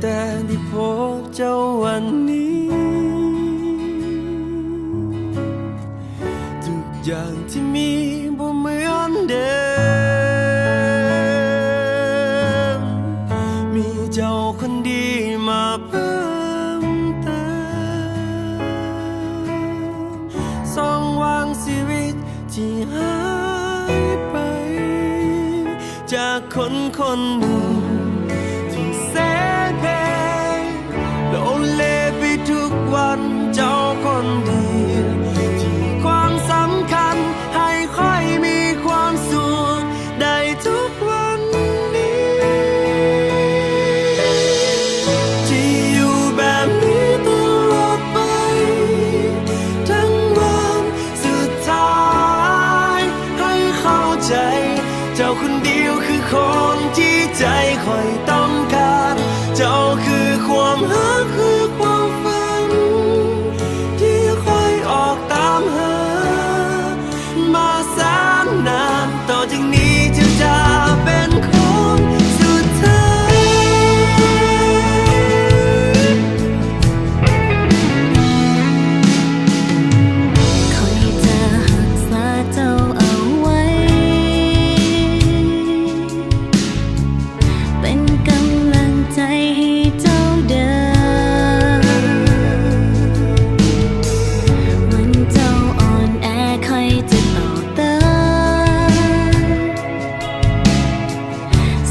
แต่ที่พบเจ้าวันนี้ทุกอย่างที่มีบ่เหมือนเดิมมีเจ้าคนดีมาเพิ่มเติมส่องวางชีวิตที่หายไปจากคนคนหนึ่งที่แสนเพลโลเลไปทุกวันเจ้าคนเดียวที่ความสำคัญให้ค่อยมีความสุขได้ทุกวันนี้ที่อยู่แบบนี้ตลอดไปทั้งวันสุดท้ายให้เข้าใจเจ้าคนเดียวคือคนที่ใจคอยต้องการเจ้าคือความรักคือความฝันที่คอยออกตามหามาแสนนานต่อจากนี้จะเป็นคนสุดท้ายคอยจะรักษาเจ้าเอาไว้เป็นกำลังใจให้เจ้าเดินวันเจ้าอ่อนแอคอยจะต่อเติม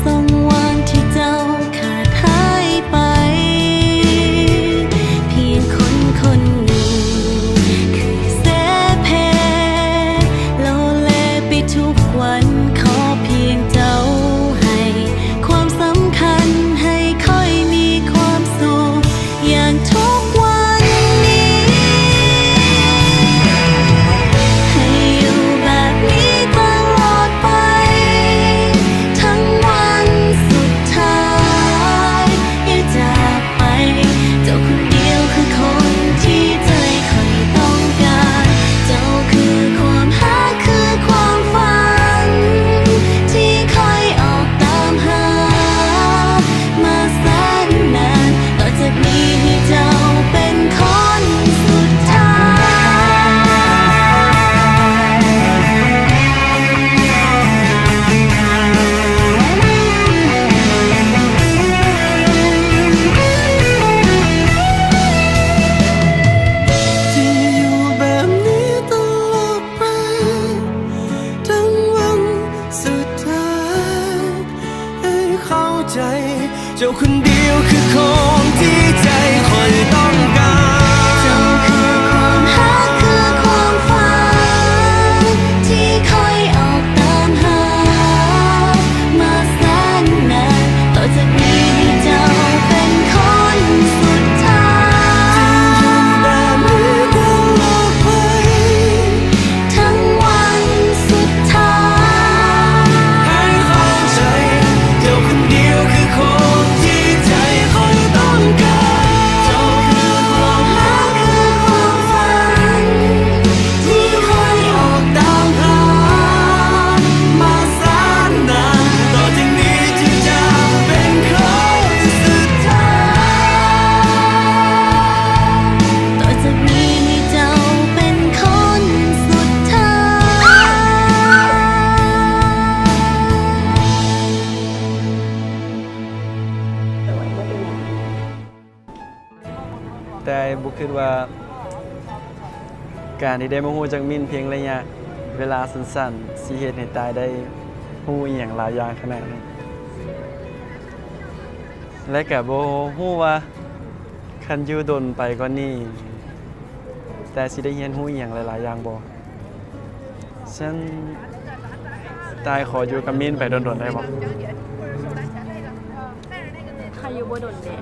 ส่งวันที่เจ้าขาดหายไปเพียงคนคนหนึ่งคือเสเพโลเลไปทุกวันขอเพียงเจ้าให้ความสำคัญให้ค่อยมีความสุขอย่างทุกวันนี้ให้อยู่แบบนี้ตลอดไปทั้งวันสุดท้ายอย่าจากไปเจ้าคนเดียวคือคนที่ใจคอยต้องการเจ้าคือความรักคือความฝันที่คอยออกตามหามาแสนนานต่อจากนี้ให้เจ้าเป็นคนสุดท้ายที่อยู่แบบนี้ตลอดไปทั้งวันสุดท้ายให้เข้าใจเจ้าคนเดียวคือคนที่ใจคอยต้องการ เจ้าคือความรักคือความฝันที่คอยออกตามหามาแสนนานต่อจากนี้ให้เจ้าเป็นคนสุดท้าย แบบนี้ตลอดไป ทั้งวันสุดท้าย ให้เข้าใจเจ้าคนเดียวคือคนที่ใจคอยต้องการเจ้าคือความรักคือความฝันที่คอยออกตามหามาแสนนานต่อจากนี้จะเป็นคนสุดท้าย ต่อจากนี้ให้เจ้าเป็นคนสุดท้าย แต่บุคิดว่าการที่ได้มาฮู้จักมิ้นเพียงระยะเวลาสั้นๆสิเฮ็ดให้ตายได้ฮู้อีหยังหลายอย่างขนาดนั้นและก็บ่ฮู้ว่าคันอยู่ดนไปกว่านี้แต่สิได้เรียนรู้อีหยังหลายๆอย่างบ่ฉันตายขออยู่กับมิ้นไปโดนๆได้บ่ ใครอยู่บ่โดนแดด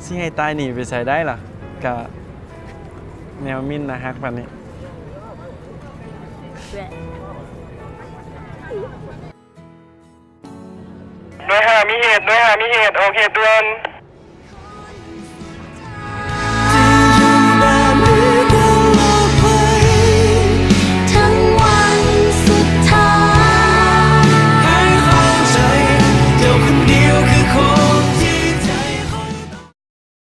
สิให้ตายหนีไปใส่ได้ล่ะกะแนวมิ้นนะฮักปานนี้ แหวะ ด้วยหามีเหตุโอเคด่วน